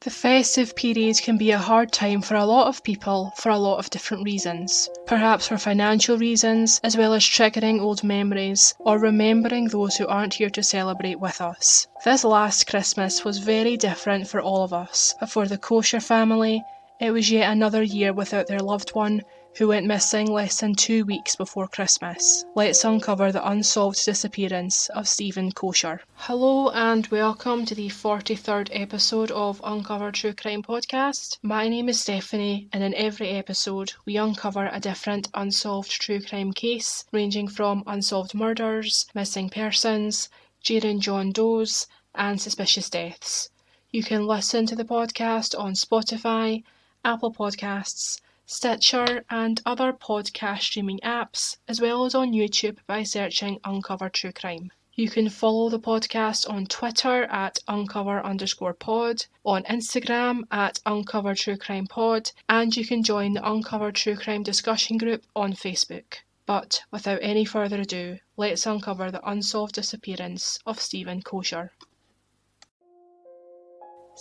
The festive period can be a hard time for a lot of people for a lot of different reasons. Perhaps for financial reasons, as well as triggering old memories, or remembering those who aren't here to celebrate with us. This last Christmas was very different for all of us, but for the Koecher family, it was yet another year without their loved one, who went missing less than 2 weeks before Christmas. Let's uncover the unsolved disappearance of Steven Koecher. Hello and welcome to the 43rd episode of Uncover True Crime Podcast. My name is Stephanie, and in every episode we uncover a different unsolved true crime case, ranging from unsolved murders, missing persons, Jane and John Does, and suspicious deaths. You can listen to the podcast on Spotify, Apple Podcasts, Stitcher and other podcast streaming apps, as well as on YouTube by searching Uncover True Crime. You can follow the podcast on Twitter at uncover_pod, on Instagram at Uncover True Crime Pod, and you can join the Uncover True Crime discussion group on Facebook. But without any further ado, let's uncover the unsolved disappearance of Steven Koecher.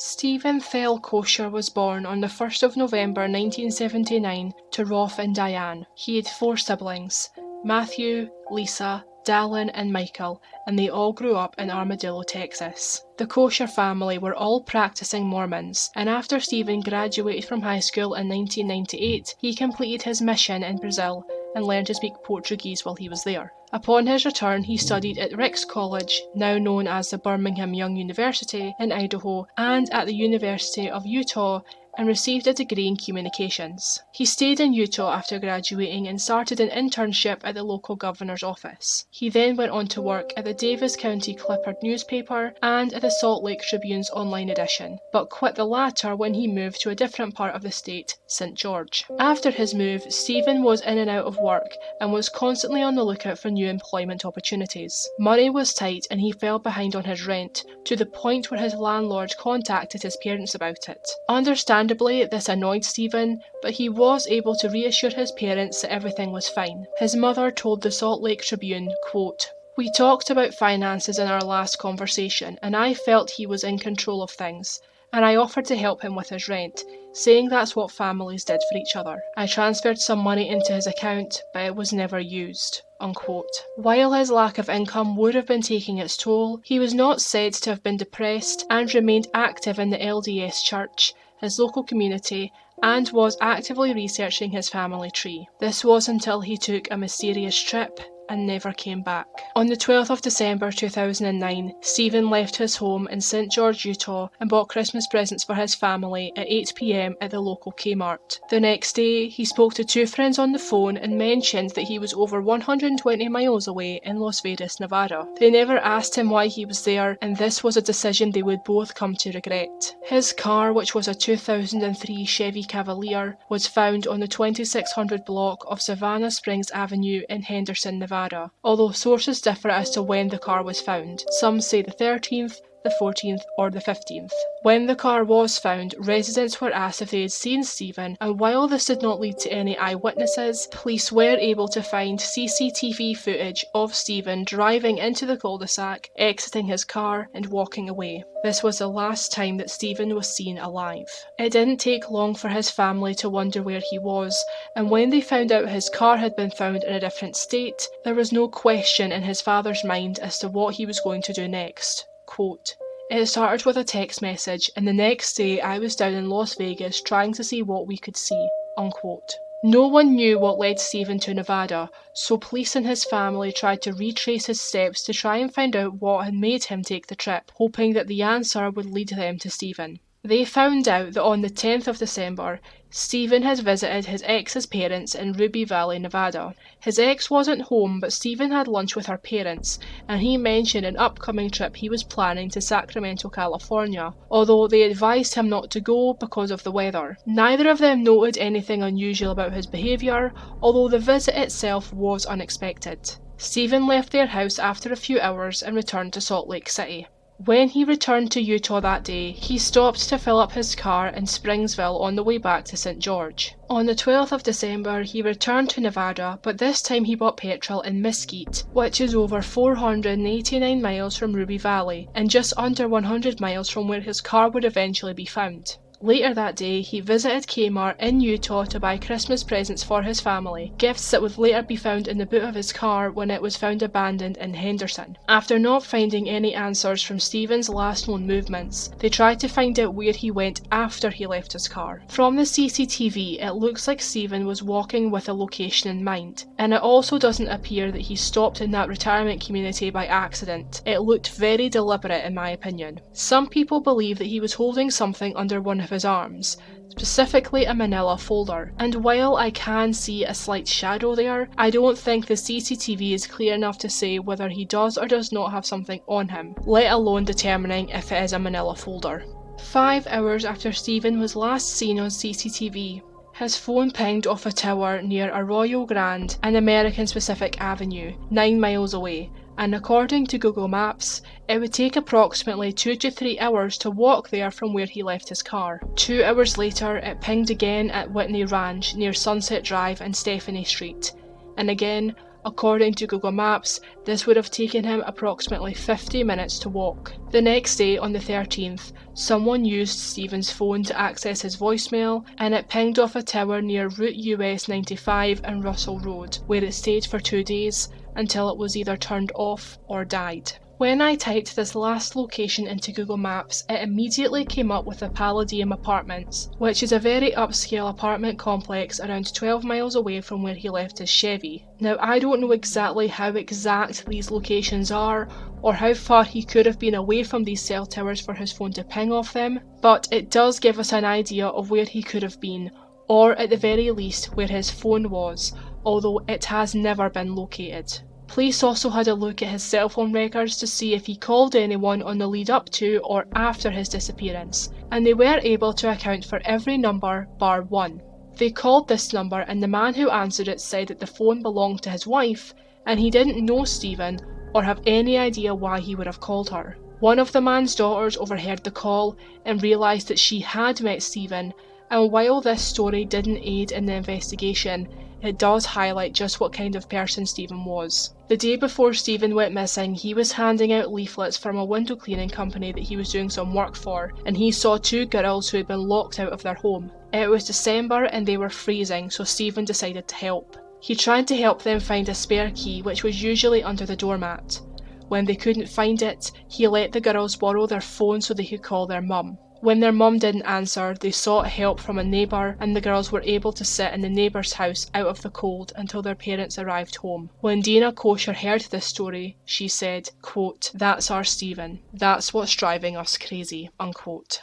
Steven Koecher was born on the 1st of November 1979 to Rolf and Diane. He had 4 siblings, Matthew, Lisa, Dallin and Michael, and they all grew up in Armadillo, Texas. The Koecher family were all practicing Mormons, and after Steven graduated from high school in 1998, he completed his mission in Brazil and learned to speak Portuguese while he was there. Upon his return, he studied at Ricks College, now known as the Birmingham Young University in Idaho, and at the University of Utah, and received a degree in communications. He stayed in Utah after graduating and started an internship at the local governor's office. He then went on to work at the Davis County Clipper newspaper and at the Salt Lake Tribune's online edition, but quit the latter when he moved to a different part of the state, St. George. After his move, Steven was in and out of work and was constantly on the lookout for new employment opportunities. Money was tight and he fell behind on his rent, to the point where his landlord contacted his parents about it. Understandably, this annoyed Steven, but he was able to reassure his parents that everything was fine. His mother told the Salt Lake Tribune, quote, "We talked about finances in our last conversation, and I felt he was in control of things, and I offered to help him with his rent, saying that's what families did for each other. I transferred some money into his account, but it was never used." Unquote. While his lack of income would have been taking its toll, he was not said to have been depressed and remained active in the LDS Church, his local community, and was actively researching his family tree. This was until he took a mysterious trip and never came back. On the 12th of December 2009, Steven left his home in St. George, Utah and bought Christmas presents for his family at 8 p.m. at the local Kmart. The next day, he spoke to 2 friends on the phone and mentioned that he was over 120 miles away in Las Vegas, Nevada. They never asked him why he was there, and this was a decision they would both come to regret. His car, which was a 2003 Chevy Cavalier, was found on the 2600 block of Savannah Springs Avenue in Henderson, Nevada. Although sources differ as to when the car was found. Some say the 13th, the 14th or the 15th. When the car was found, residents were asked if they had seen Steven, and while this did not lead to any eyewitnesses, police were able to find CCTV footage of Steven driving into the cul-de-sac, exiting his car and walking away. This was the last time that Steven was seen alive. It didn't take long for his family to wonder where he was, and when they found out his car had been found in a different state, there was no question in his father's mind as to what he was going to do next. Quote, "It started with a text message, and the next day I was down in Las Vegas trying to see what we could see." Unquote. No one knew what led Steven to Nevada, so police and his family tried to retrace his steps to try and find out what had made him take the trip, hoping that the answer would lead them to Steven. They found out that on the 10th of December, Steven had visited his ex's parents in Ruby Valley, Nevada. His ex wasn't home, but Steven had lunch with her parents, and he mentioned an upcoming trip he was planning to Sacramento, California, although they advised him not to go because of the weather. Neither of them noted anything unusual about his behaviour, although the visit itself was unexpected. Steven left their house after a few hours and returned to Salt Lake City. When he returned to Utah that day, he stopped to fill up his car in Springsville on the way back to St. George. On the 12th of December, he returned to Nevada, but this time he bought petrol in Mesquite, which is over 489 miles from Ruby Valley, and just under 100 miles from where his car would eventually be found. Later that day, he visited Kmart in Utah to buy Christmas presents for his family, gifts that would later be found in the boot of his car when it was found abandoned in Henderson. After not finding any answers from Steven's last known movements, they tried to find out where he went after he left his car. From the CCTV, it looks like Steven was walking with a location in mind, and it also doesn't appear that he stopped in that retirement community by accident. It looked very deliberate in my opinion. Some people believe that he was holding something under one of his arms, specifically a manila folder, and while I can see a slight shadow there, I don't think the CCTV is clear enough to say whether he does or does not have something on him, let alone determining if it is a manila folder. 5 hours after Steven was last seen on CCTV, his phone pinged off a tower near Arroyo Grande and American Pacific Avenue, 9 miles away, and according to Google Maps, it would take approximately 2 to 3 hours to walk there from where he left his car. 2 hours later, it pinged again at Whitney Ranch near Sunset Drive and Stephanie Street, and again, according to Google Maps, this would have taken him approximately 50 minutes to walk. The next day, on the 13th, someone used Steven's phone to access his voicemail, and it pinged off a tower near Route US 95 and Russell Road, where it stayed for 2 days, until it was either turned off or died. When I typed this last location into Google Maps, it immediately came up with the Palladium Apartments, which is a very upscale apartment complex around 12 miles away from where he left his Chevy. Now, I don't know exactly how exact these locations are, or how far he could have been away from these cell towers for his phone to ping off them, but it does give us an idea of where he could have been, or at the very least where his phone was, although it has never been located. Police also had a look at his cell phone records to see if he called anyone on the lead up to or after his disappearance, and they were able to account for every number bar one. They called this number and the man who answered it said that the phone belonged to his wife and he didn't know Steven or have any idea why he would have called her. One of the man's daughters overheard the call and realised that she had met Steven, and while this story didn't aid in the investigation, it does highlight just what kind of person Steven was. The day before Steven went missing, he was handing out leaflets from a window cleaning company that he was doing some work for, and he saw 2 girls who had been locked out of their home. It was December and they were freezing, so Steven decided to help. He tried to help them find a spare key, which was usually under the doormat. When they couldn't find it, he let the girls borrow their phone so they could call their mum. When their mum didn't answer, they sought help from a neighbour, and the girls were able to sit in the neighbour's house out of the cold until their parents arrived home. When Steven Koecher heard this story, she said, quote, "That's our Steven. That's what's driving us crazy," unquote.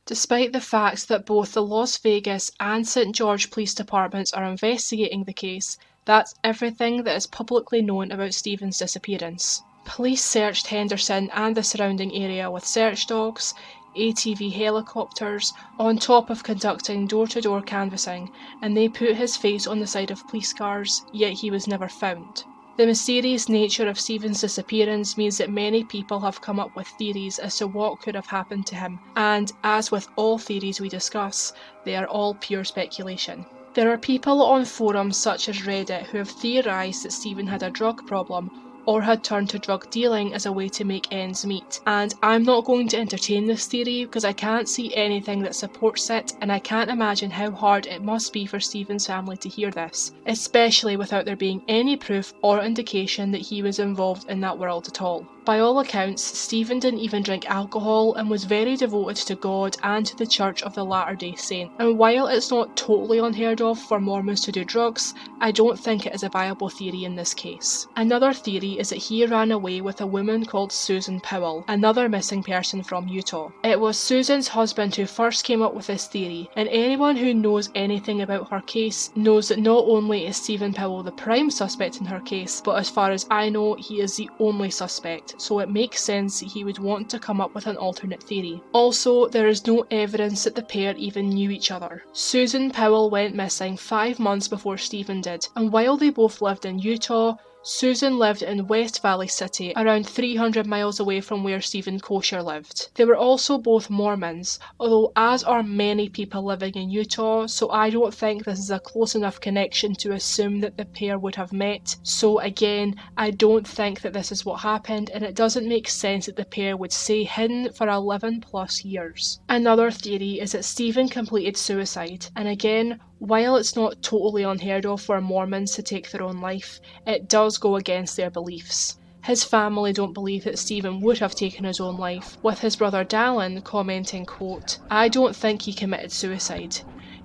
Despite the fact that both the Las Vegas and St. George police departments are investigating the case, that's everything that is publicly known about Steven's disappearance. Police searched Henderson and the surrounding area with search dogs, ATV helicopters, on top of conducting door-to-door canvassing, and they put his face on the side of police cars, yet he was never found. The mysterious nature of Steven's disappearance means that many people have come up with theories as to what could have happened to him, and as with all theories we discuss, they are all pure speculation. There are people on forums such as Reddit who have theorised that Steven had a drug problem, or had turned to drug dealing as a way to make ends meet. And I'm not going to entertain this theory because I can't see anything that supports it, and I can't imagine how hard it must be for Steven's family to hear this, especially without there being any proof or indication that he was involved in that world at all. By all accounts, Steven didn't even drink alcohol and was very devoted to God and to the Church of the Latter-day Saint. And while it's not totally unheard of for Mormons to do drugs, I don't think it is a viable theory in this case. Another theory is that he ran away with a woman called Susan Powell, another missing person from Utah. It was Susan's husband who first came up with this theory, and anyone who knows anything about her case knows that not only is Steven Powell the prime suspect in her case, but as far as I know, he is the only suspect, so it makes sense that he would want to come up with an alternate theory. Also, there is no evidence that the pair even knew each other. Susan Powell went missing 5 months before Steven did, and while they both lived in Utah, Susan lived in West Valley City, around 300 miles away from where Steven Koecher lived. They were also both Mormons, although as are many people living in Utah, so I don't think this is a close enough connection to assume that the pair would have met. So again, I don't think that this is what happened, and it doesn't make sense that the pair would stay hidden for 11 plus years. Another theory is that Steven completed suicide, and again, while it's not totally unheard of for Mormons to take their own life, it does go against their beliefs. His family don't believe that Steven would have taken his own life, with his brother Dallin commenting, quote, "I don't think he committed suicide.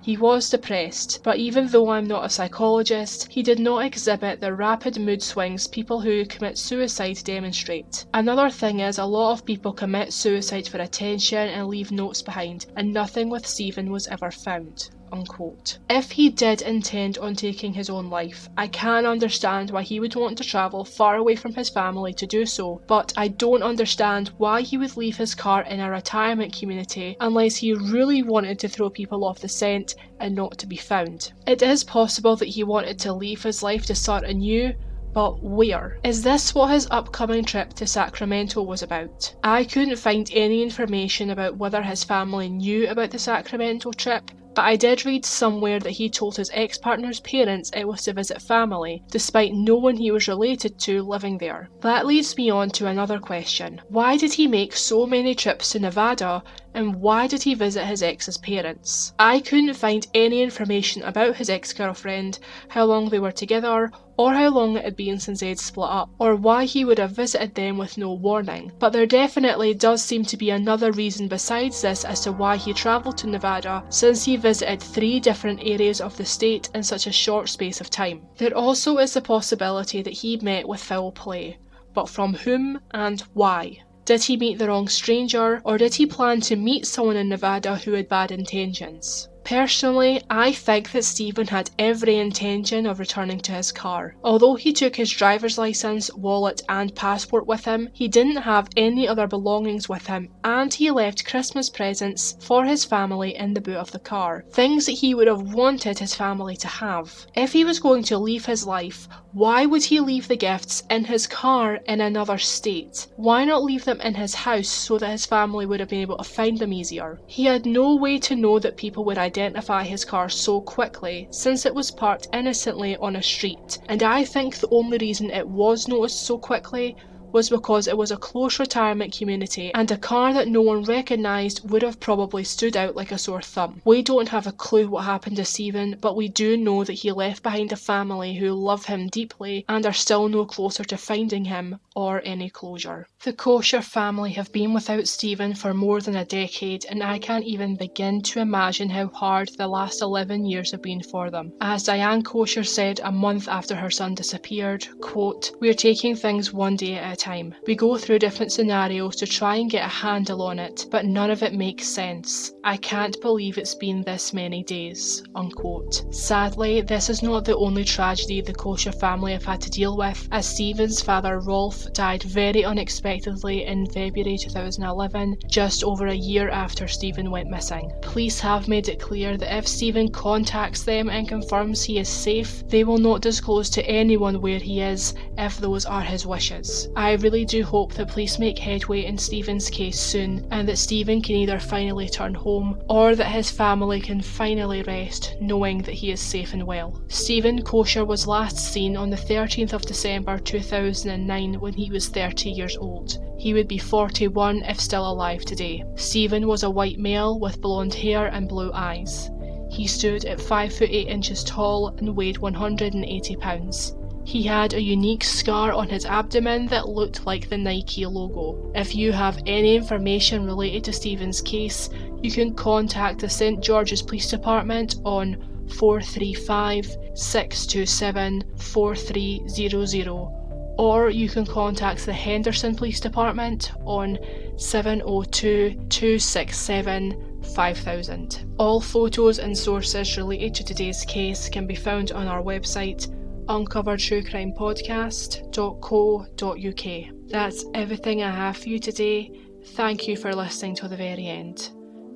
He was depressed, but even though I'm not a psychologist, he did not exhibit the rapid mood swings people who commit suicide demonstrate. Another thing is, a lot of people commit suicide for attention and leave notes behind, and nothing with Steven was ever found." Unquote. If he did intend on taking his own life, I can understand why he would want to travel far away from his family to do so, but I don't understand why he would leave his car in a retirement community unless he really wanted to throw people off the scent and not to be found. It is possible that he wanted to leave his life to start anew, but where? Is this what his upcoming trip to Sacramento was about? I couldn't find any information about whether his family knew about the Sacramento trip, but I did read somewhere that he told his ex-partner's parents it was to visit family, despite no one he was related to living there. That leads me on to another question. Why did he make so many trips to Nevada, and why did he visit his ex's parents? I couldn't find any information about his ex-girlfriend, how long they were together, or how long it had been since they'd split up, or why he would have visited them with no warning. But there definitely does seem to be another reason besides this as to why he travelled to Nevada, since he visited 3 different areas of the state in such a short space of time. There also is the possibility that he met with foul play, but from whom and why? Did he meet the wrong stranger, or did he plan to meet someone in Nevada who had bad intentions? Personally, I think that Steven had every intention of returning to his car. Although he took his driver's license, wallet and passport with him, he didn't have any other belongings with him, and he left Christmas presents for his family in the boot of the car. Things that he would have wanted his family to have. If he was going to leave his life, why would he leave the gifts in his car in another state? Why not leave them in his house so that his family would have been able to find them easier? He had no way to know that people would identify his car so quickly, since it was parked innocently on a street, and I think the only reason it was noticed so quickly was because it was a close retirement community, and a car that no one recognised would have probably stood out like a sore thumb. We don't have a clue what happened to Steven, but we do know that he left behind a family who love him deeply and are still no closer to finding him or any closure. The Koecher family have been without Steven for more than a decade, and I can't even begin to imagine how hard the last 11 years have been for them. As Diane Koecher said a month after her son disappeared, quote, "We're taking things one day at a time. We go through different scenarios to try and get a handle on it, but none of it makes sense. I can't believe it's been this many days," unquote. Sadly, this is not the only tragedy the Koecher family have had to deal with, as Steven's father Rolf died very unexpectedly in February 2011, just over a year after Steven went missing. Police have made it clear that if Steven contacts them and confirms he is safe, they will not disclose to anyone where he is if those are his wishes. I really do hope that police make headway in Steven's case soon, and that Steven can either finally turn home, or that his family can finally rest knowing that he is safe and well. Steven Koecher was last seen on the 13th of December 2009 when he was 30 years old. He would be 41 if still alive today. Steven was a white male with blonde hair and blue eyes. He stood at 5 foot 8 inches tall and weighed 180 pounds. He had a unique scar on his abdomen that looked like the Nike logo. If you have any information related to Steven's case, you can contact the St. George's Police Department on 435-627-4300, or you can contact the Henderson Police Department on 702-267-5000. All photos and sources related to today's case can be found on our website, uncoveredtruecrimepodcast.co.uk. That's everything I have for you today. Thank you for listening till the very end.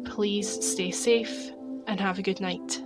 Please stay safe and have a good night.